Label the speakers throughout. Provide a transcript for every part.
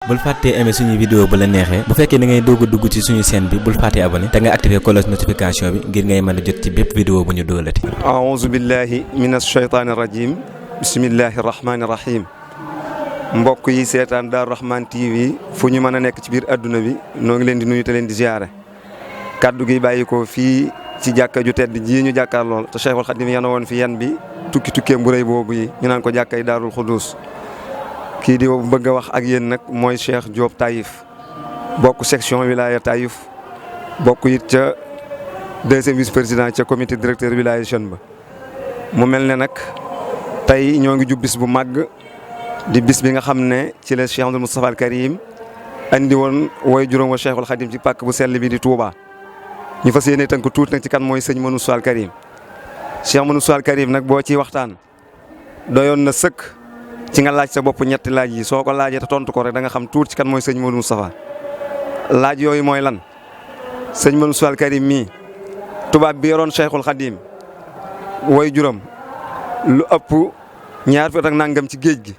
Speaker 1: bul fàttee aimer suñu vidéo bu la neexee bu fekkee da ngay doog a dugg ci suñu chaîne bi bul fàttee abonné te nga activer cloche notification bi ngir ngay mën a jot ci bépp vidéo bu ñu doolati.
Speaker 2: a'uuzu billahi minash shaytaani rajim bismillahi rahmaani rahim mbokk yi seetaan Darou Rahmane TV fu ñu mën a nekk ci biir adduna bi noo ngi leen di nuyu te leen di ziare kaddu gi bàyyi ko fii ci jàkka ju tedd ji ñu jàkkaarlool te Cheikhul Khadim yana woon fi yan bi tukkeem bu rëy boobu yi ñu naan ko jàkkay Daarul Xuduus kii di bëgg a wax ak yéen nag mooy Cheikh Diop Taïf bokk section wilaya Taïf bokk it ca deuxième vice président ca comité directeur wilaya jeune ba mu mel ne nag tey ñoo ngi jub bis bu màgg di bis bi nga xam ne ci la Cheikh Amadou Moustapha al Karim andi woon woy juróom wa Cheikhul Khadim ci pàkk bu sell bi di Touba ñu fas yéene tënk tuuti nag ci kan mooy sëñ Manoune al Karim Cheikh Manoune al Karim nag boo ciy waxtaan doyoon na sëkk ci nga laaj sa bopp ñetti laaj yi soo ko laajee te tontu ko rek da nga xam tuuti ci kan mooy sëñ Manoune Moustapha laaj yooyu mooy lan sëñ Manoune al Karim mii tubaab bi yoroon Cheikhul Khadim woy juróom lu ëpp ñaar fi at ak nangam ci géej gi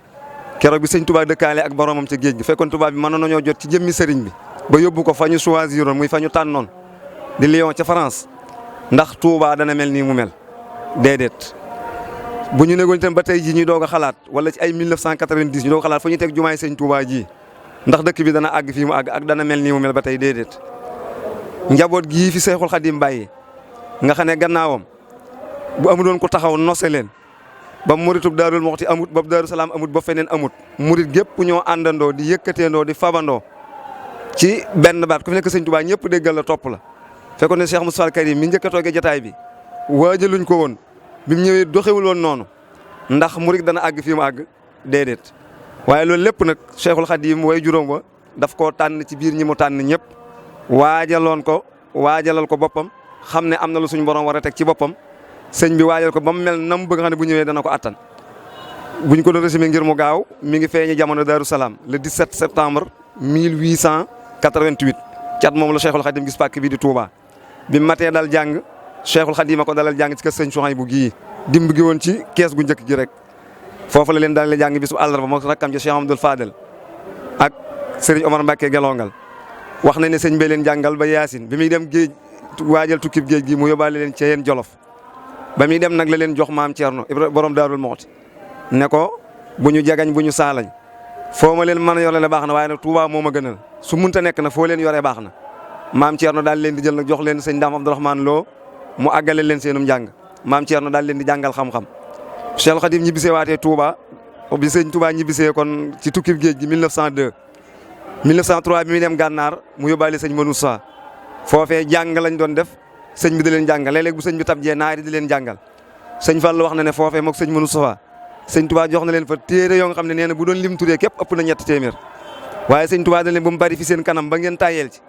Speaker 2: keroog bi sëñ Touba dëkkaale ak boromam ca géej gi fekkoon tubaab bi mënoon nañoo jot ci jëmmi sëriñ bi ba yóbbu ko fa ñu choisiroon muy fa ñu tànnoon di Lyon ca France ndax Touba dana mel nii mu mel déedéet. bu ñu négoon itam ba tey jii ñuy doog a xalaat wala ci ay 1990 ñu doog a xalaat fa ñu teg jumaay sëñ Touba ji ndax dëkk bi dana àgg fii mu àgg ak dana mel nii mu mel ba tey déedéet. njaboot gii fi Cheikhul Khadim bàyyi nga xam ne gannaawam bu amuloon ko taxaw nose leen. ba muritub Daarul Muxti amut ba Daaru Salaam amut ba feneen amut murit gépp ñoo àndandoo di yëkkateendoo di fabandoo ci benn baat ku fi nekk sëñ Touba ñëpp déggal la topp la fekkoon ne Cheikh Moustapha al Karim mi njëkk a toogee jotaay bi waajaluñ ko woon bi mu ñëwee doxewul woon noonu ndax murit dana àgg fii mu àgg déedéet waaye loolu lépp nag Cheikhul Khadim way juróom wa daf koo tànn ci biir ñi mu tànn ñëpp waajalal ko boppam xam ne am na lu suñu borom war a teg ci boppam sëñ bi waajal ko ba mu mel na mu bëgg xam ne bu ñëwee dana ko attan buñ ko doon résumé ngir mu gaaw mi ngi feeñi jamono Darou Salaam le 17 septembre 1888 cat moom la Cheikhul Khadim gis pàkk bi di Touba bi matee dal jàng Cheikhul Khadim a ko dalal jàng ci kër sëñ Souhaïbou gii dimb gi woon ci kees gu njëkk gi rek foofu la leen dalal jàng bisu àllarba moo rakkam ci Cheikh Amadou Fadel ak Serigne Omar Mbacke Gelongal wax nañ ne sëñ bee leen jàngal ba Yaasin bi muy dem géej waajal tukkib géej gi mu yóbbaale leen ci yeen Jolof ba muy dem nag la leen jox maam Thierno borom Daarul Muxti ne ko bu ñu jagañ bu ñu saalañ foo ma leen mën a yore la baax na waaye nag Touba moo ma gënal su munta nekk na foo leen yoree baax na maam Thierno daal leen di jël nag jox leen sëñ Dame Abdourahmane Lo mu àggale leen seenum njàng maam Thierno daal leen di jàngal xam-xam. Cheikh Khadim ñibbisee waatee Touba bi sëñ Touba ñibbisee kon ci tukkib géej gi 1902 1903 bi muy dem gànnaar mu yóbbaale sëñ Manoune foofee jàng lañ doon def. sëñ bi da leen jàngal léeg-léeg bu sëñ bi tab jee naari di leen jàngal sëñ Fall wax na ne foofee moog sëñ Moustapha sëñ Touba jox na leen fa téere yoo nga xam ne nee na bu doon lim turee képp ëpp na 3 téeméer waaye sëñ Touba da leen bu mu bari fi seen kanam ba ngeen tayeel ci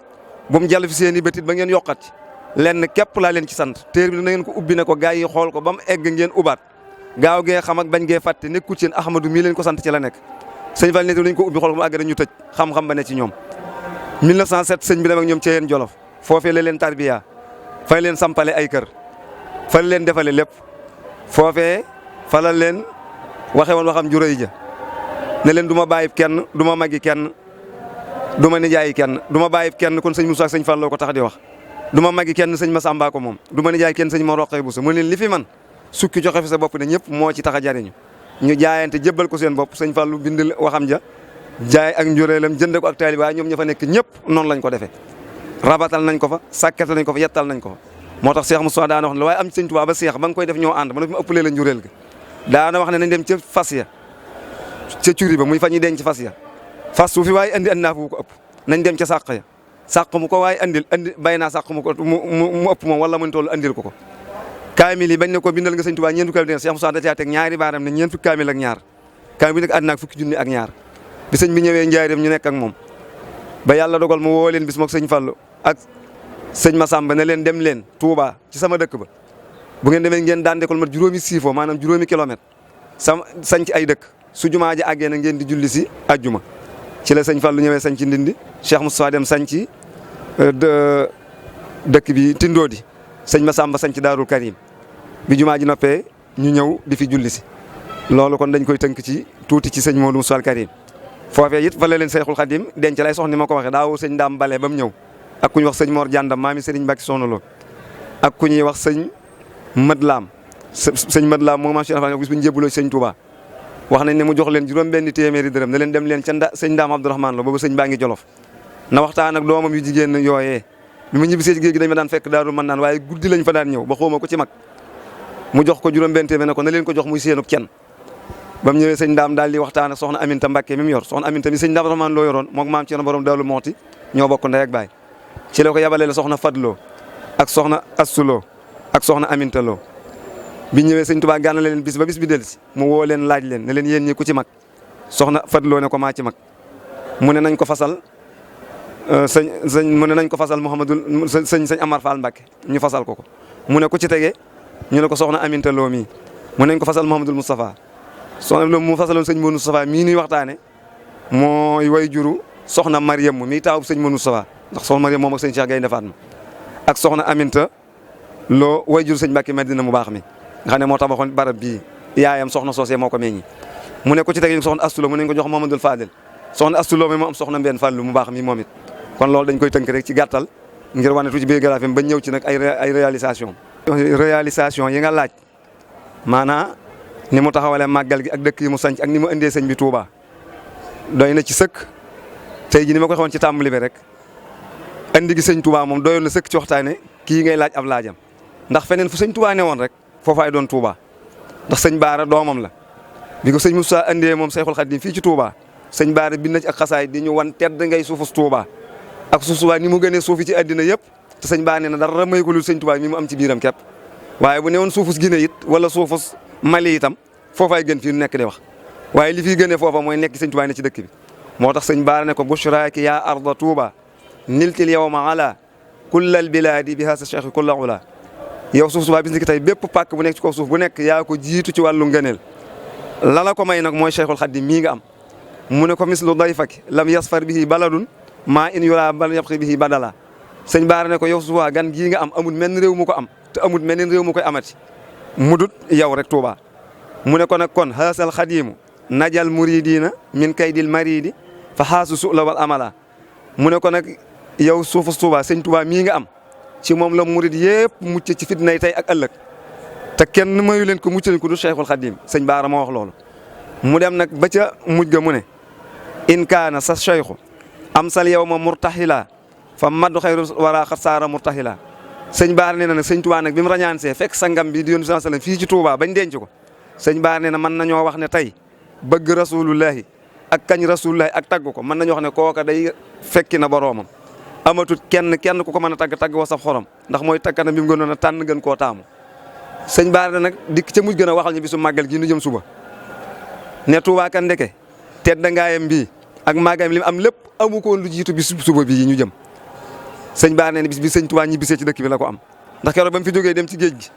Speaker 2: bu mu jàll fi seen i bëtit ba ngeen yokkat ci lenn képp laa leen ci sant téere bi na ngeen ko ubbi ne ko gaa yi xool ko ba mu egg ngeen ubaat gaaw gee xam ak bañ gee fàtte nekkul ci yéen Ahmadou mii leen ko sant ci la nekk sëñ Fall ne dañ ko ubbi xool ko ba mu àgg rek ñu tëj xam-xam ba ne ci ñoom 1907 sëñ bi dem ak ñoom ci yeen Jolof foofee la leen tarbiya fay leen sampale ay kër fa leen defale lépp foofee fa la leen waxe woon waxam ju rëy ja ne leen du ma bàyyi kenn du ma magi kenn du ma nijaayi kenn du ma bàyyi kenn kon sëñ Moussa ak sëñ Fall loo ko tax di wax du ma magi kenn sëñ Massamba ko moom du ma nijaay kenn sëñ ma roqee bu sa mu leen li fi man sukki joxe fi sa bopp ne ñëpp moo ci tax a jariñu ñu jaayante jébbal ko seen bopp sëñ Fallu bind waxam ja jaay ak njureelam jënd ko ak taalibe waaye ñoom ña fa nekk ñëpp noonu lañ ko defee rabatal nañ ko fa sàkkatal nañ ko fa yettal nañ ko fa moo tax Cheikh Moussa daana wax ne waaye am ci sëñ Touba ba Cheikh ba nga koy def ñoo ànd ba ma ëppalee la njureel ga daana wax ne nañ dem ca fas ya ca curi ba muy fa ñuy denc fas ya fas su fi waaye andi naa fu ko ëpp nañ dem ca sàq ya sàq mu ko waaye andi bay naa sàq mu ko mu ëpp moom wala mu toll andil ko kaamil yi bañ ne ko bindal nga sëñ Touba ñeent fukki kaamil Cheikh Moussa da caa teg ñaari baaram ne ñeent fukki kaamil ak ñaar kaamil bi nag àddina ak fukki junni ak ñaar bi sëñ bi ñëwee njaareem ñu nekk ak moom ba yàlla dogal mu woo leen bis mook sëñ Fallu ak sëñ Massamba ne leen dem leen Touba ci sama dëkk ba bu ngeen demee ngeen daan dekol mat juróomi siifo maanaam juróomi kilomètre sañ ci ay dëkk su jumaa ji àggee na ngeen di julli si ajjuma ci la sëñ Fallu ñëwee sañ ci Ndindi Cheikh Moustapha dem sañ ci dëkk bi Tindoodi sëñ Massamba sañ ci Daarul Karim bi jumaa ji noppee ñu ñëw di fi julli si loolu kon dañ koy tënk ci tuuti ci sëñ Modou Moustapha al Karim foofee it fa la leen Seexul Xadim denc lay soxna ni ma ko waxee daaw sëñ Daam Bale ba mu ñëw ak ku ñuy wax sëñ Mor Jàndam maami sëriñ Mbàkke Soxna Lo ak ku ñuy wax sëñ Mad Laam sëñ Mad Laam moom maam Cheikh Fall bis bu ñu jébbaloo sëñ Touba wax nañ ne mu jox leen juróom-benn téeméeri dërëm ne leen dem leen ca sëñ Daam Abdourahmane Lo boobu sëñ baa ngi Jolof na waxtaan ak doomam yu jigéen yooyee bi mu ñibbisee ci géej gi dañ ma daan fekk Daaru Mannaan waaye guddi lañ fa daan ñëw ba xawma ko ci mag mu jox ko juróom-benn téeméer ne ko na leen ko jox muy seenub kenn ba mu ñëwee sëñ Daam daal di waxtaan ak soxna Aminta Mbàkke mi mu yor soxna Aminta mi sëñ Daam Abdourahmane Lo yoroon moom maam Cerno borom Daaru Mooti ñoo bokk ndey ak baay ci la ko yabalee la soxna Fadlo ak soxna Assulo ak soxna Aminta Lo bi ñëwee sëñ Tuubaa gànnale leen bis ba bis bi del si mu woo leen laaj leen ne leen yéen ñi ku ci mag soxna Fadlo ne ko maa ci mag mu ne nañ ko fasal mu ne nañ ko fasal Mouhamadul sëñ Amar Fall Mbacke ñu fasal ko mu ne ku ci tege ñu ne ko soxna Aminta Lo mii mu nañ ko fasal Mouhamadul Moustapha soxna Lo mu fasaloon sëñ Mounou Moustapha mii nuy waxtaane mooy way juru soxna Mariam mii taawub sëñ Mounou Moustapha ndax soxna Mariam moom ak sëñ Cheikh Gaynde Fatma ak soxna Aminta Lo way juru sëñ Mbacke Madina mu baax mi nga xam ne moo tabaxoon barab bii yaayam soxna soosee moo ko meññi mu ne ku ci tege ñu soxna Astulo mu nañ ko jox Mouhamadoul Fadel soxna Astulo mi moo am soxna Mbène Fallou mu baax mi moom it kon loolu dañ koy tënk rek ci gàttal ngir wane tuuti biographie ba ñëw ci nag ay réalisation yi nga laaj maanaam ni mu taxawalee màggal gi ak dëkk yi mu sanc ak ni mu indee sëñ bi Touba doy na ci sëkk tey ji ni ma ko waxoon ci tàmbali bi rek andi gi sëñ Touba moom doyoon na sëkk ci waxtaane kii ngay laaj ab laajam ndax feneen fu sëñ Touba ne woon rek foofaay doon Touba ndax sëñ Baara doomam la bi ko sëñ Moussa andee moom Seexul Xadiim fii ci Touba sëñ Baara bind na ci ak xasaay di ñu wan tedd ngay suufus Touba ak suuf ni mu gënee suufi ci àddina yëpp te sëñ Baara nee na dara may ko lu sëñ Touba mi mu am ci biiram képp waaye bu ne woon suufus Guinée it wala suufus Mali itam foofaay gën fii nekk di wax waaye li fiy gënee foofa mooy nekk sëñ Touba ne ci dëkk bi moo tax sëñ Baara ne ko bushraaki yaa arda Touba niltil yawma ala kullal bilaadi bi haasa cheikh kulla ula yow suuf Touba bis ni ki tey bépp pàkk bu nekk ci kaw suuf bu nekk yaa ko jiitu ci wàllu ngëneel lala ko may nag mooy Cheikhul Khadim mii nga am mu ne ko mislu dayfaki lam yasfar bihi baladun maa in yura bal yabqi bihi badala sëñ Baara ne ko yow Touba gan gii nga am amul menn réew mu ko am te amul meneen réew mu koy amati mudut yow rek Touba mu ne ko nag kon haasal xadimu najal muridina min kaydil maridi fa xaasu su'la wal amala mu ne ko nag yow suufu Touba sëñ Touba mii nga am ci moom la murid yëpp mucc ci fitnay tey ak ëllëg te kenn mayu leen ko mucc leen ko du Cheikhul Khadim sëñ Baara moo wax loolu mu dem nag ba ca mujj ga mu ne in kaana sa cheikhu am sal yow ma murtahila fa maddu xayru wara xat saara murtahila sëñ Baara nee na nag sëñ Touba nag bi mu rañaansee fekk sangam bi di yoon sallallahu alayhi wasallam fii ci Touba bañ denc ko sëñ Baara nee na mën nañoo wax ne tey bëgg rasulullahi ak kañ rasulullahi ak tagg ko mën nañoo wax ne kooka day fekki na boroomam amatut kenn ku ko mën a tagg wa saf xorom ndax mooy takkana bi mu gënoon a tànn gën koo taamu sëñ Baara nag dikk ca mujj gën a waxal ñu bisu màggal gi nu jëm suba ne Touba kan ndeke tedd ngaayam bii ak màggaayam li mu am lépp amu ko woon lu jiitu bisu suba bii ñu jëm sëñ Baara nee na bis bi sëñ Touba ñibbisee ci dëkk bi la ko am ndax keroog ba mu fi jógee dem ci géej gi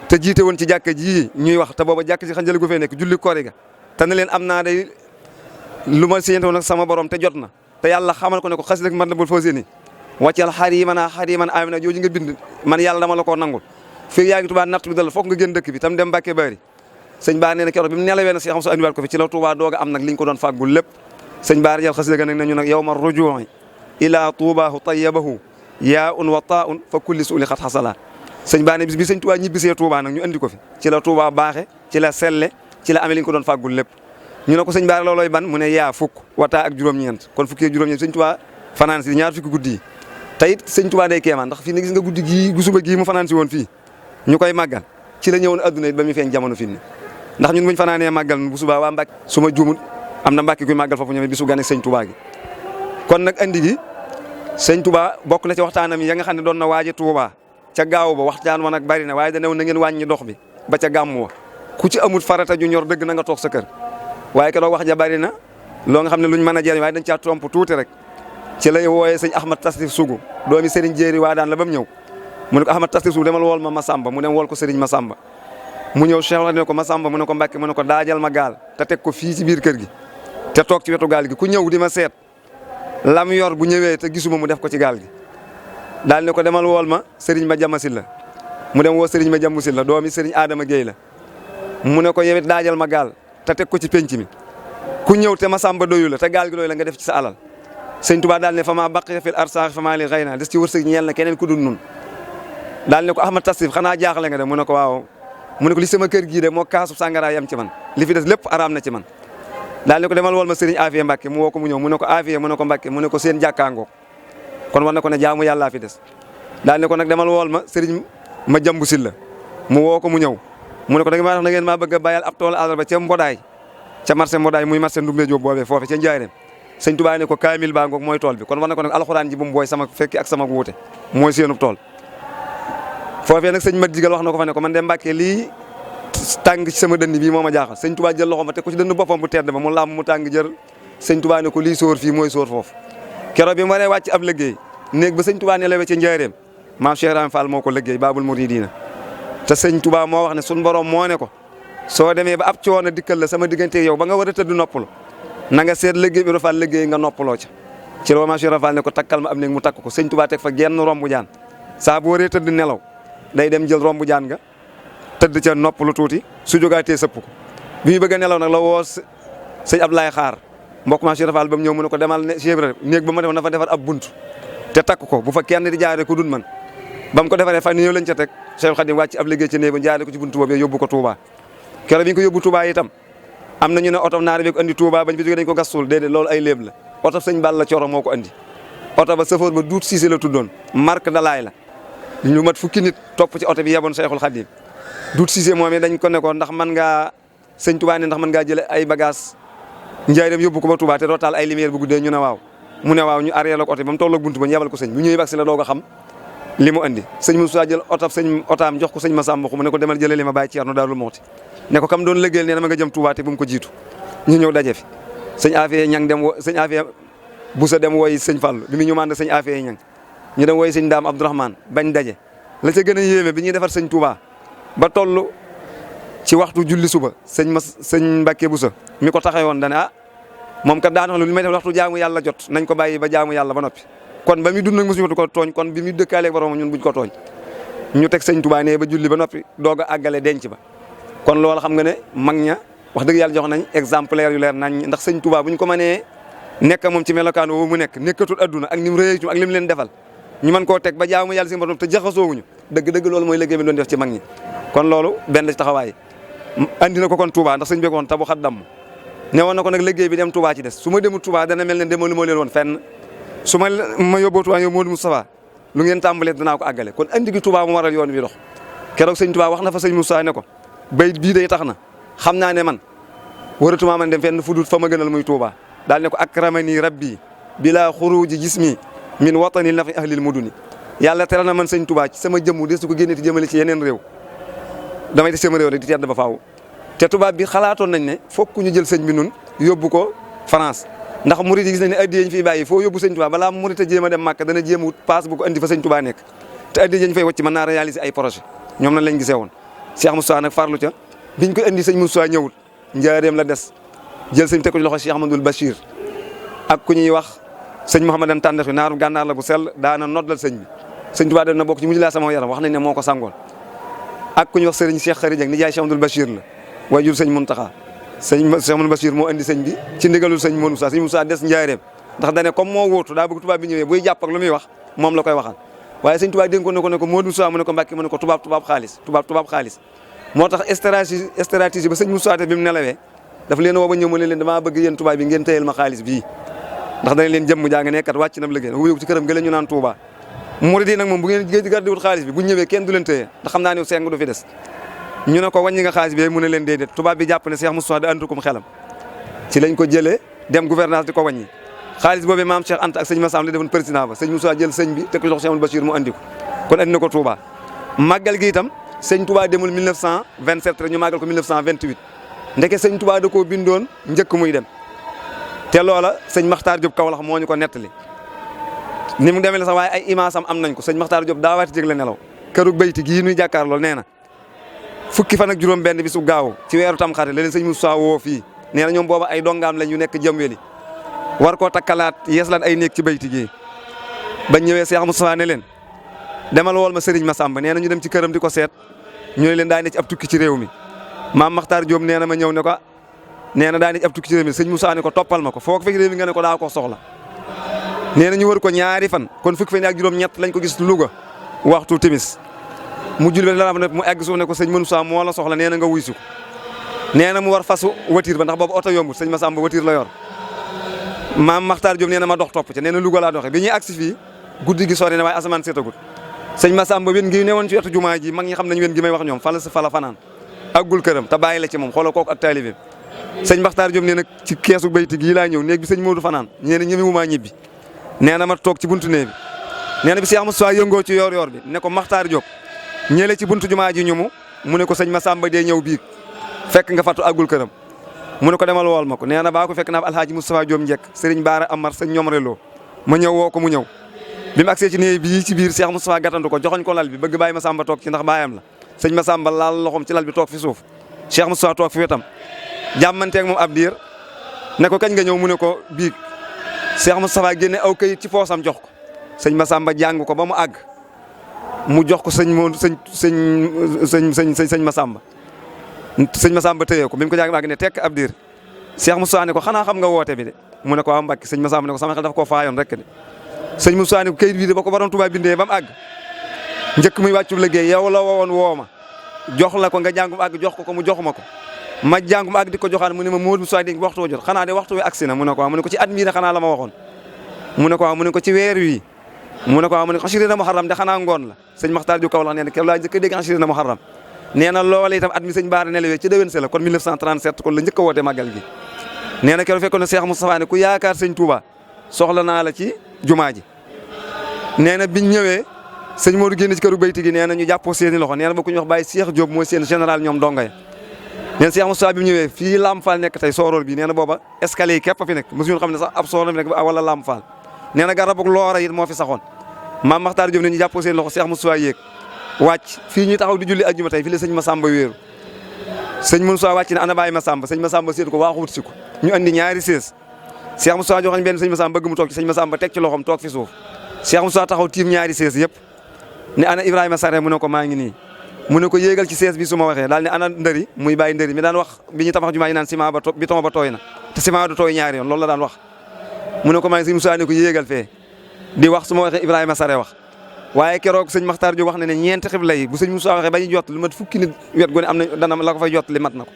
Speaker 2: te jiite woon ci jàkka ji ñuy wax te booba jàkka ji xanjale gu fee nekk julli koori ga te ne leen am naa day lu ma séyante woon ak sama borom te jot na te yàlla xamal ko ne ko xas rek man la bul foo séeni wàccal xariman amina jooju nga bind man yàlla dama la koo nangul fii yaa ngi Touba natt bi dal foog nga génn dëkk bi tam dem Mbàkke Bari sëñ Baara nee na keroog bi mu nelawee na si xam so andiwaat ko fi ci la Touba dooga am nag liñ ko doon fàggul lépp sëñ Baara jël xasida ga nag nañu nag yawma ruju'i ila tuubahu tayyabahu yaa un wa taa un fa kulli suuli xat xasala sëñ Baara ne bis bi sëñ Touba ñibbisee Touba nag ñu andi ko fi ci la Touba baaxe ci la selle ci la amee liñ ko doon fàggul lépp ñu ne ko sëñ Baara loolooy ban mu ne yaa fukk wataa ak juróom-ñeent kon fukki ak juróom-ñeent sëñ Touba fanaan si ñaar fukki guddi yi te it sëñ Touba day kéemaan ndax fii ne gis nga guddi gii gu suba gii mu fanaan si woon fii ñu koy màggal ci la ñëwoon adduna it ba muy feeñ jamono fii ne ndax ñun buñ fanaanee màggal bu subaa waa Mbàkke su ma juumut am na Mbàkke kuy màggal foofu ñoom bisu gane sëñ Touba gi kon nag andi gi sëñ Touba bokk na ci waxtaanam yi ya nga xam ne doon na waaje Touba ca gaaw ba waxtaan wa nag bari na waaye danew na ngeen wàññi dox bi ba ca gàmm wa ku ci amul farata ju ñor dëgg na nga toog sa kër waaye keroog wax ja bari na loo nga xam ne luñ mën a jëriñ waaye dañ caa tomp tuuti rek ci lay wooyee sëñ Ahmad Tasrif Sougou doomi Serigne Jéeri waa daan la ba mu ñëw mu ne ko Ahmad Tasrif Sougou demal wool ma Masamba mu dem wool ko Serigne Masamba mu ñëw Cheikh la ne ko Masamba mu ne ko Mbàkke mu ne ko daajal ma gaal te teg ko fii ci biir kër gi te toog ci wetu gaal gi ku ñëw di ma seet lam yor bu ñëwee te gisuma mu def ko ci gaal gi daal ne ko demal wool ma Serigne ma jamasil la mu dem woo Serigne ma jamasil la doomi Serigne Adama Guèye la mu ne ko yewit daajal ma gaal te teg ko ci penc mi ku ku ñëw te Masamba doyu la te gaal gi doyu la nga def ci sa alal sëñ Tuubaa daal ne fa maa baqiya fil arsaax fa maa li xëy na des ci wërsëg ñeel na keneen ku dul nun daal ne ko Ahmad Tasrif xanaa jaaxle nga de mu ne ko waaw mu ne ko li sama kër gii de moo kaasu sàngara yam ci man li fi des lépp araam na ci man daal ne ko demal wol ma Serigne Afia Mbacke mu woo ko mu ñëw mu ne ko Afia mu ne ko Mbacke mu ne ko seen jàkkaangoo kon war na ko ne jaamu yàllaa fi des daal ne ko nag demal wool ma Serigne ma jambu sil la mu woo ko mu ñëw mu ne ko da ngeen maa tax na ngeen maa bëgg a bayal ab tool àllarba ca Mbodaay ca marché Mbodaay muy marché Ndumbe Diop boobee foofe ca Njaareem sëñ Tuubaa ne ko kaamil baa ngoog mooy tool bi kon war na ko nag alxuraan ji bu mu booy sama fekki ak sama wuute mooy seenub tool foofee nag sëñ Mat Jigal wax na ko fa ne ko man de Mbàkke lii tàng ci sama dënn bii moo ma jaaxal sëñ Tuubaa jël loxo ma teg ko ci dënn boppam bu tedd ba mu laam mu tàng jër sëñ Tuubaa ne ko lii sóor fii mooy sóor foofu keroog bi mu waree wàcc ab liggéey néeg ba sëñ Tuubaa ne lewe ca Njaareem maam Cheikh Ibrahima Fall moo ko liggéey Baabul Muridiina te sëñ Tuubaa moo wax ne suñu borom moo ne ko soo demee ba ab coono dikkal la sama diggante yow ba nga war a tëdd noppalu na nga seet liggéey bi rafal liggéey nga noppaloo ca ci la maam Cheikh Ibrahima Fall ne ko takkal ma am néeg mu takk ko sëñ Tuubaa teg fa genn rombu jaan saa bu waree tëdd nelaw day dem jël rombu jaan nga tëdd ca noppalu tuuti su jógaatee sëpp ko bi ñu bëgg a nelaw nag la woo sëñ Abdoulaye Xaar mbokk maam Cheikh Ibrahima Fall ba mu ñëw mu ne ko demal ne Cheikh Ibrahima néeg ba ma defoon na fa defar ab bunt te takk ko bu fa kenn di jaaree ku dul man ba mu ko defaree fan ñëw lañ ca teg Cheikh Khadim wàcc ab liggéey ca néeg ba jaaree ko ci buntu boobu yóbbu ko Touba keroog bi ñu ko yóbbu Touba itam am na ñu ne oto naar bi ko andi Touba bañ fi jógee dañ ko gasul déedéet loolu ay léeb la oto sëñ Balla Coro moo ko andi oto ba chauffeur ba Duut Cissé la tuddoon marque Dalaay la ñu mat fukki nit topp ci oto bi yeboon Cheikhul Khadim Duut Cissé moom dañ ko nekkoon ndax mën ngaa sëñ Touba ne ndax mën ngaa jële ay bagage Njaaréem yóbbu ko ba Touba te doo taal ay lumière bu guddee ñu ne waaw mu ne waaw ñu arrière la ko oto ba mu tolloog buntu ba ñu yebal ko sëñ bu ñëwee baax si la doog a xam li mu andi sëñ Moussa jël otaam jox ko sëñ Massamba mu ne ko demal jëlee li ma bàyyi Ceerno Daarul Muxti ne ko kam doon liggéeyal nee na ma nga jëm Touba te bu mu ko jiitu ñu ñëw daje fi sëñ Afia ñang dem sëñ Afia Boussa dem wooyi sëñ Fallu bi mu ñu mànd sëñ Afia ñang ñu dem wooyi sëñ Daam Abdourahmane bañ daje la ca gën a yéeme bi ñuy defar sëñ Touba ba toll ci waxtu julli suba sëñ Mbacke Boussa mi ko taxawoon dane ah moom kat daanaka li may def waxtu jaamu yàlla jot nañ ko bàyyi ba jaamu yàlla ba noppi kon ba muy dund nag mosuñu ko tooñ kon bi muy dëkkaaleeg borom ñun buñ ko tooñ ñu teg sëñ Touba ne ba julli ba noppi doog a àggale denc ba kon loolu xam nga ne mag ña wax dëgg yàlla jox nañ exemplaire yu leer nañ ndax sëñ Touba bu ñu ko mënee nekk moom ci melokaan woowu mu nekk nekkatul adduna ak ni mu rëy ak li mu leen defal ñu mën koo teg ba jaamu yàlla si borom te jaxasoowuñu dëgg-dëgg loolu mooy liggéey bi doon def ci mag ñi kon loolu benn ci taxawaay andi na ko kon Touba ndax sëñ bi ko woon tabu xat damm ne woon na ko nag liggéey bi dem Touba ci des su ma demul Touba dana mel ne demalu ma leen woon fenn su ma yóbboo Touba yow Modou Moustapha lu ngeen tàmbalee danaa ko àggale kon andi gi Touba mu waral yoon wi dox keroog sëñ Touba wax na fa sëñ Moussa ne ko bayit bii day tax na xam naa ne man waratuma man dem fenn fu dul fa ma gënal muy Touba daal ne ko akramani rabbi bila xuruji jismi min watani nafi ahlil muduni yàlla teral na man sëñ Touba ci sama jëmmu des ko génne ti jëmale ci yeneen réew damay des sama réew rek di tedd ba faaw te tubaab bi xalaatoon nañ ne fokk ñu jël sëñ bi nun yóbbu ko France ndax murid yi gis nañ ne addiya ñu fiy bàyyi foo yóbbu sëñ Touba balaa murid a jéem a dem Màkka dana jéem wut paas bu ko andi fa sëñ Touba nekk te addiya ñu fay wacc mën naa réaliser ay projet ñoom nañ lañ gisee woon Cheikh Moussa nag farlu ca biñ ko indi sëñ Moussa ñëwul Njaaréem la des jël sëñ teg ko ci loxo Cheikh Ahmadoul Bachir ak ku ñuy wax sëñ Mouhamadan Tàndax bi naaru gànnaar la bu sell daana noddal sëñ bi sëñ Touba dem na bokk ci mujj laa sama yaram wax nañ ne moo ko sangoon ak ku ñuy wax sëriñ Cheikh Khary Dieng ni jaay Cheikh Ahmadoul Bachir la waaye jur sëñ Muntaxa sëñ Ahmadoul Bachir moo indi sëñ bi ci ndigalul sëñ Moussa sëñ Moussa des Njaaréem ndax dane comme moo wóotu daa bëgg tubaab bi ñëwee buy jàpp ak lu muy wax moom la koy waxal waaye sëñ Touba dénk ko ne ko Modou Moussa mu ne ko Mbàkke mu ne ko tubaab xaalis moo tax stratégie ba sëñ Moussa te bi mu nelawee daf leen woo ba ñëw mu ne leen damaa bëgg yéen tubaab bi ngeen téyel ma xaalis bii ndax dana leen jëmm jaa nga nekkat wàcc na liggéey wuyu ci këram gële ñu naan Touba murid yi nag moom bu ngeen géej gardi wut xaalis bi bu ñëwee kenn du leen téye ndax xam naa ne seng du fi des ñu ne ko wàññi nga xaalis bi mu ne leen déedéet tubaab bi jàpp ne Cheikh Moussa da antukum xelam ci lañ ko jëlee dem gouvernance di ko wàññi xaalis boobu maam Cheikh Anta ak sëñ Massam li defoon président ba sëñ Moussa jël sëñ bi teg ko jox Cheikh Bachir mu andi ko kon andi na ko Touba màggal gi itam sëñ Touba demul 1927 rek ñu màggal ko 1928 ndeke sëñ Touba da koo bindoon njëkk muy dem te loola sëñ Makhtar Diop Kaolack moo ñu ko nettali ni mu demee la sax waaye ay image am nañ ko sëñ Makhtar Diop daa waati jég la nelaw kërug bayti gii nuy jàkkaar lool nee na fukki fan ak juróom benn bi su gaaw ci weeru Tamxarit la leen sëñ Moussa woo fii nee na ñoom booba ay dongaam lañ yu nekk jëmweli war koo takkalaat yeesalaat ay néeg ci bayti gii bañ ñëwee Cheikh Moussa ne leen demal wool ma Serigne Massamba nee na ñu dem ci këram di ko seet ñu ne leen daa ne ci ab tukki ci réew mi maam Makhtar Diop nee na ma ñëw ne ko nee na daa nekk ab tukki ci réew mi sëñ Moussa ne ko toppal ma ko foo ko fekk réew mi nga ne ko daa ko soxla nee na ñu wër ko ñaari fan kon fukki fan ak juróom-ñett lañ ko gis Louga waxtu timis mu julli ba ne mu egg suuf ne ko sëñ Moussa moo la soxla nee na nga wuy si ko nee na mu war fasu voiture ba ndax boobu oto yombut sëñ Massamba voiture la yor maam Makhtar Diop nee na ma dox topp ca nee na Louga laa doxee bi ñuy agsi fii guddi gi sori na waaye asamaan seetagut sëñ Massamba wen gi newoon ci wetu jumaa ji mag ñi xam nañ wen gi may wax ñoom fala fanaan aggul këram te bàyyi la ci moom xoolal kooku ak taalibe sëñ Makhtar Diop nee na ci keesu bayti gii laa ñëw néeg bi sëñ Modou fanaan nee na ñëmi wumaa ñibbi nee na ma toog ci buntu néeg bi nee na bi Cheikh Moussa yëngoo ci yor bi ne ko Makhtar Diop ñële ci buntu jumaa ji ñumu mu ne ko sëñ Massamba dee ñëw biig fekk nga fàttu aggul këram mu ne ko demal wool ma ko nee na baa ko fekk naa alhaaji Moustapha Diop njekk sëriñ Baara Amar sëñ ñoom reloo ma ñëw woo ko mu ñëw bi mu agsee ci néeg bii ci biir Cheikh Moustapha gàttandu ko joxoñ ko lal bi bëgg bàyyi Massamba toog ci ndax baayam la sëñ Massamba laal loxom ci lal bi toog fi suuf Cheikh Moustapha toog fi wetam jàmmanteeg moom ab diir ne ko kañ nga ñëw mu ne ko biig Cheikh Moustapha génne aw kayit ci poosam jox ko sëñ Massamba jàng ko ba mu àgg mu jox ko sëñ Massamba sëñ Massamba téye ko bi mu ko jàng ba àgg ne tekk ab diir Cheikh Moustapha ne ko xanaa xam nga woote bi de mu ne ko waaw Mbàkke sëñ Massamba ne ko sama xel dafa koo faayoon rek de sëñ Moustapha ne ko kayit bii de ba ko borom Tuubaa bindee ba mu àgg njëkk muy wàccu liggéey yow la wowoon woo ma jox la ko nga jàngum àgg jox ko mu jox ma ko ma jàngum àgg di ko joxaan mu ne ma Modou Moussa di waxtu jot xanaa de waxtu wi agsi na mu ne ko waaw mu ne ko ci at mii na xanaa la ma waxoon mu ne ko waaw mu ne ko ci weer wi mu ne ko waaw mu ne ko assuré na Muharram de xanaa ngoon la sëñ Makhtar Diop Kaolack nee na keroog laa njëkk a dégg assuré na Muharram nee na loolee itam at mi sëñ Baara nelawee ci déwén se la kon 1937 kon la njëkk a woote màggal gi nee na keroog fekkoon na Cheikh Moustapha ne ku yaakaar sëñ Touba soxla naa la ci jumaa ji nee na biñ ñëwee sëñ Modou génn ci këru bayti gi nee na ñu jàppoo seeni loxo nee na ba ku ñu wax Baye Cheikh Diop mooy seen général ñoom donga ya nee na Cheikh Moustapha bi mu ñëwee fii Lamp Fall nekk tey sooroor bi nee na booba escalier yi képp fi nekk mosuñu xam ne sax ab sooroor fi nekk wala Lamp Fall nee na garabug loora it moo fi saxoon maam Makhtar Diop ne ñu jàppoo seen loxo Cheikh Moustapha yéeg wàcc fii ñuy taxaw di julli ajjuma tey fii la sëñ Massamba wéeru sëñ Moustapha wàcc ne ana Baye Massamba sëñ Massamba séen ko waaxu wut si ko ñu andi ñaari sées Cheikh Moustapha joxañ benn sëñ Massamba bëgg mu toog ci sëñ Massamba teg ci loxom toog fi suuf Cheikh Moustapha taxaw tiim ñaari sées yëpp ne ana Ibrahima Sare mu ne ko maa ngi nii mu ne ko yéegal ci sées bi su ma waxee daal ne ana ndëri muy bàyyi ndëri mi daan wax bi ñu tabax jumaa yi naan ciment ba béton ba tooy na te ciment du tooy ñaari yoon loolu la daan wax mu ne ko maa ngi sëñ Moustapha ne ko yéegal fee di wax su ma waxee Ibrahima Sare wax waaye keroog sëñ Makhtar Diop wax na ne ñeenti xibla yi bu sëñ Moustapha waxee ba ñu jot lu mat fukki nit wet gu ne am na dana la ko fay jot li mat na ko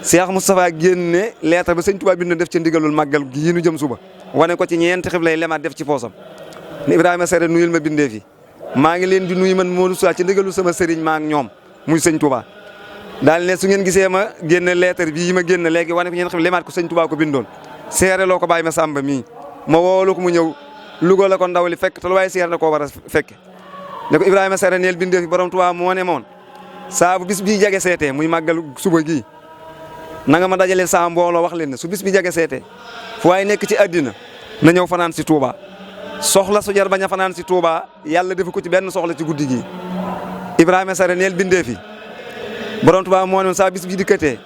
Speaker 2: Cheikh Moustapha génne lettre ba sëñ Touba bind def ci ndigalul màggal gi yi nu jëm suba wane ko ci ñeenti xibla yi lemaat def ci poosam ne Ibrahima Sare nuyul ma bindee fi maa ngi leen di nuyu man Modou Moussa ci ndigalul sama sëriñ maa ak ñoom muy sëñ Touba daal ne su ngeen gisee ma génne lettre bii yi ma génne léegi wane ko ñeen xam lemaat ko sëñ Touba ko bindoon seere loo ko Baye Massamba mii ma woolu ko mu ñëw Louga la ko ndaw li fekk te lu waaye seer na koo war a fekke ne ko Ibrahima Sare neel bindee fi borom Touba moo ne moon saa bu bis bii jage seetee muy màggal suba gii na nga ma dajaleel saa mbooloo wax leen ne su bis bi jage seetee fu waaye nekk ci àddina na ñëw fanaan si Touba soxla su jar bañ a fanaan si Touba yàlla defu ko ci benn soxla ci guddi gi Ibrahima Sare neel bindee fi borom Touba moo ne moon saa bis bi dikkatee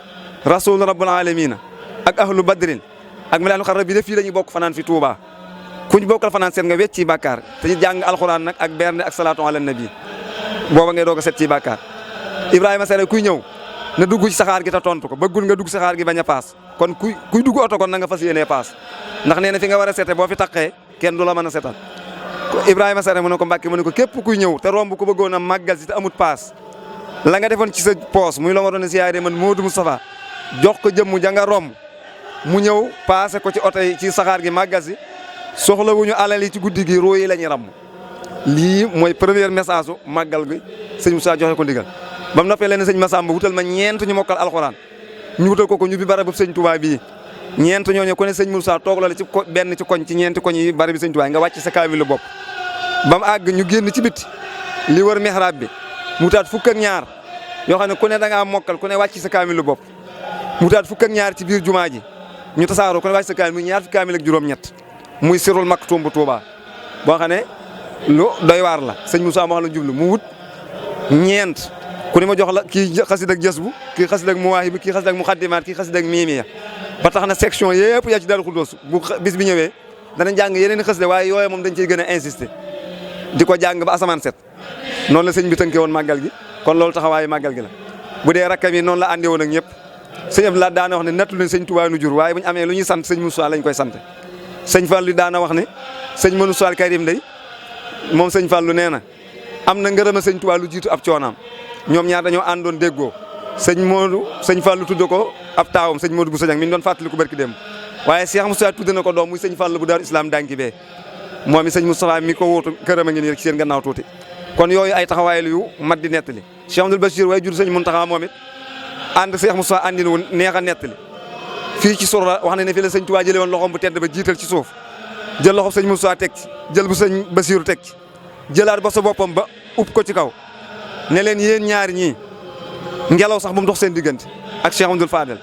Speaker 2: rasul rabbul alamina ak ahlu badrin ak milaanu xarra bi def fii la ñu bokk fanaan fi Touba kuñ bokkal fanaan seet nga wecc ci bàkkaar te ñu jàng alxuraan nag ak bernde ak salaatu ala nabi booba ngay doog a set ci bàkkaar Ibrahima Sare kuy ñëw na dugg ci saxaar gi te tontu ko bëggul nga dugg saxaar gi bañ a paas kon kuy dugg oto kon na nga fas yéenee paas ndax nee na fi nga war a sete boo fi taqee kenn du la mën a setal Ibrahima Sare mu ne ko Mbàkke mu ne ko képp kuy ñëw te romb ko bëggoon a màggal si te amut paas la nga defoon ci sa poos muy la nga doon siyaare man Modou Moustapha jox ko jëmm ja nga romb mu ñëw paase ko ci oto yi ci saxaar gi màggal si soxla wuñu alal yi ci guddi gi roo yi la ñuy ràmm lii mooy premier message u màggal gi sëñ Moussa joxe ko ndigal ba mu noppee leen sëñ Massamba wutal ma ñeent ñu mokkal alxuraan ñu wutal ko ñu bi barabu sëñ Touba bii ñeent ñooñu ko ne sëñ Moussa toog la ci benn ci koñ ci ñeenti koñ yi barabi sëñ Touba nga wàcc sa kaamilu bopp ba mu àgg ñu génn ci bitti li wër mihrab bi mu wutaat fukk ak ñaar yoo xam ne ku ne da ngaa mokkal ku ne wàcc sa kaamilu bopp mu wutaat fukk ak ñaar ci biir jumaa ji ñu tasaaroo ku ne wàcc sa kaamil muy ñaar fi kaamil ak juróom-ñett muy sirul maktum bu Touba boo xam ne lu doy waar la sëñ Moussa wax la jublu mu wut ñeent ku ne ma jox la kii xasid ak jës bu kii xasid ak muwaahib bi kii xasid ak muxaddimaat kii xasid ak miimiya ba tax na section yëpp yaa ci Daaru Xudoos bu bis bi ñëwee danañ jàng yeneen i xasida waaye yooyu moom dañ ciy gën a insister di ko jàng ba asamaan set noonu la sëñ bi tënkee woon màggal gi kon loolu taxawaayu màggal gi la bu dee rakkam yi noonu la àndee woon ak ñëpp sëñ Abdoulaye daana wax ne nattu leen sëñ Touba nu jur waaye bu ñu amee lu ñuy sant sëñ Moussa lañ koy sant sëñ Fallou daana wax ne sëñ Moussa Karim day moom sëñ Fallou nee na am na ngërëma sëñ Touba lu jiitu ab coonaam ñoom ñaar dañoo àndoon déggoo sëñ Fallou tudde ko ab taawam sëñ Modou Bousso Dieng mi ñu doon fàttali ko barki dem waaye Cheikh Moussa tudde na ko doom muy sëñ Fallou bu Daaru Islam danki bee moom i sëñ Moustapha mi ko wóotu këram a ngi nii rek ci seen gannaaw tuuti kon yooyu ay taxawaay yu mat di nettali Cheikh Abdoul Bachir waaye jur sëñ Mountakha moom it ànd Cheikh Moussa àndin wu neex a nettali fii ci Sourah wax na ne fii la sëñ Touba jëlee woon loxoom bu tedd ba jiital ci suuf jël loxoom sëñ Moussa teg ci jël bu sëñ Bachir teg ci jëlaat ba sa boppam ba upp ko ci kaw ne leen yéen ñaari ñii ngelaw sax bu mu dox seen diggante ak Cheikh Abdoul Fadel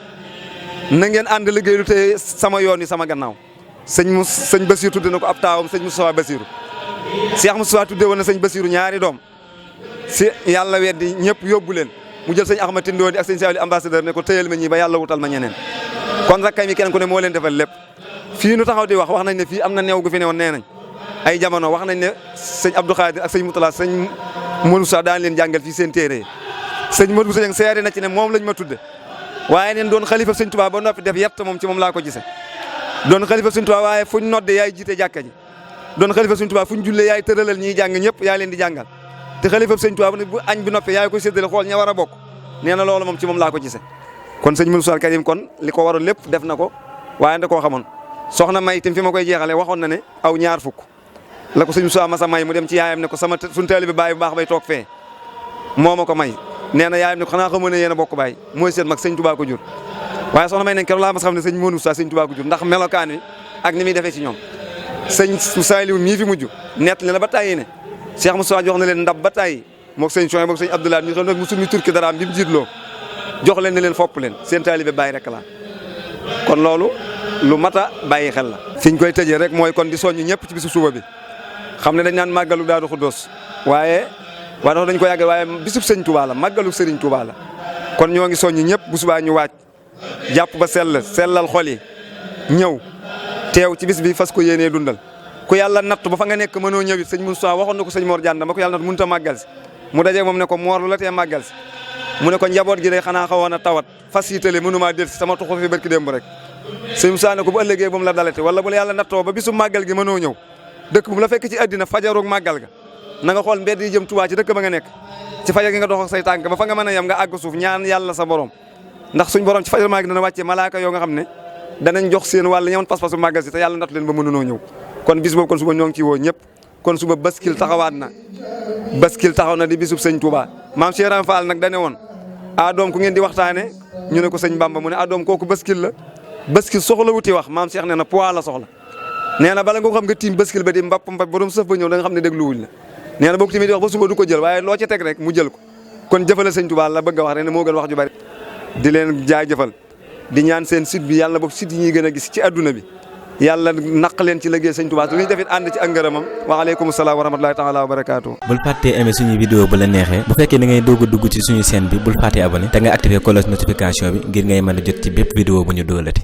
Speaker 2: na ngeen ànd liggéey lu te sama yoon yi sama gannaaw sëñ Bachir tudde na ko ab taawam sëñ Moustapha Bachirou Cheikh Moustapha tudde woon na sëñ Bachirou ñaari doom si yàlla weddi ñëpp yóbbu leen mu jël sëñ Ahmad Tindoodi ak sëñ Saliou ambassadeur ne ko tëyal ma ñii ba yàlla wutal ma ñeneen kon rakkam yi kenn ku ne moo leen defal lépp fii nu taxaw di wax nañ ne fii am na neew gu fi newoon nee nañ ay jamono wax nañ ne sëñ Abdou Khadir ak sëñ Moutala sëñ Modou Sa daan leen jàngal fii seen téere yi sëñ Modou Bousso Dieng seere na ci ne moom lañ ma tudde waaye neen doon xalifa sëñ Touba ba noppi def yett moom ci moom laa ko gisee doon xalifa sëñ Touba waaye fuñ nodde yaay jiite jàkka ji doon xalifa sëñ Touba fuñ jullee yaay tëralal ñiy jàng ñëpp yaa leen di jàngal te xalifa sëñ Touba bu añ bi noppi yaay koy séddale xool ña war a bokk nee na loolu moom ci moom laa ko gisee kon sëñ Moussa Karim kon li ko waroon lépp def na ko waaye da koo xamoon soxna May itam fi ma koy jeexalee waxoon na ne aw ñaar fukk la ko sëñ Moussa Massa may mu dem ci yaayam ne ko suñu taalibe baay bu baax bay toog fee moo ma ko may nee na yaayam ne ko xanaa xamoo ne yéen a bokk baay mooy seen mag sëñ Touba ko jur waaye soxna May nañ keroog laa mas xam ne sëñ Modou Moussa sëñ Touba ko jur ndax melokaan wi ak ni muy defee ci ñoom sëñ Saliou mii fi mujj nett li la ba tàyyi ne Cheikh Moussa jox na leen ndab ba tàyyi moog sëñ Chouaib moog sëñ Abdoulaye ñu xam ne musul ñu turki daraam bi mu jiitloo jox leen ne leen fopp leen seen taalibe bàyyi rek la kon loolu lu mat a bàyyi xel la. fi ñu koy tëjee rek mooy kon di soññ ñëpp ci bisu suba bi xam ne dañ naan màggalu Daaru Xuddoos waaye dañ ko yàggal waaye bisub sëñ Touba la màggalu Serigne Touba la kon ñoo ngi soññ ñëpp bu subaa ñu waaj jàpp ba sellal xol yi ñëw teew ci bis bi fas ko yéenee dundal ku yàlla natt ba fa nga nekk mënoo ñëwit sëñ Moussa waxoon na ko sëñ Mor Dianda ba ko yàlla natt mënut a màggal si mu dajeeg moom ne ko Mor lu la tee màggal si mu ne ko njaboot gi day xanaa xawoon a tawat fas yitale mënumaa del si sama tuxu fi barki démb rek sëñ Moussa ne ko bu ëllëgee ba mu la dalate wala bu la yàlla nattoo ba bisu màggal gi mënoo ñëw dëkk bu mu la fekk ci àddina fajaroog màggal ga na nga xool mbedd yi jëm Touba ci dëkk ba nga nekk ci fajar gi nga dox ak say tànk ba fa nga mën a yem nga àgg suuf ñaan yàlla sa borom ndax suñ borom ci fajar maa gi dana wàccee malaaka yoo nga xam ne danañ jox seen wàll ñamoon pas-pasu màggal si te yàlla nattu leen ba mënunoo ñëw kon bis boobu kon suba ñoo ngi ci woo ñëpp kon suba baskil taxawaat na baskil taxaw na di bisub sëñ Touba maam Cheikh Ibra Fall nag dane woon doom ku ngeen di waxtaane ñu ne ko sëñ Bamba mu ne doom kooku baskil la baskil soxla wuti wax maam Cheikh nee na poids la soxla nee na bala nga xam nga tiim baskil ba di mbapp borom sëf ba ñëw da nga xam ne dégluwuñ la nee na boo ko tamit di wax ba suba du ko jël waaye loo ci teg rek mu jël ko kon jëfale sëñ Touba la bëgg a wax rek ne moo gën wax ju bari di leen jaajëfal di ñaan seen site bi yàlla boog site yi ñuy gën a gis ci adduna bi yàlla naq leen ci liggéey sëñ Touba lu ñuy defit ànd ci ak ngërëmam wa aleykum salaam wa rahmatulahi taala wa barakaatu.
Speaker 1: bul fàttee aimé suñu vidéo bu la neexee bu fekkee da ngay doog a dugg ci suñu chaîne bi bul fàttee abonné te nga activé cloche notification bi ngir ngay mën a jot ci bépp vidéo bu ñu dóolati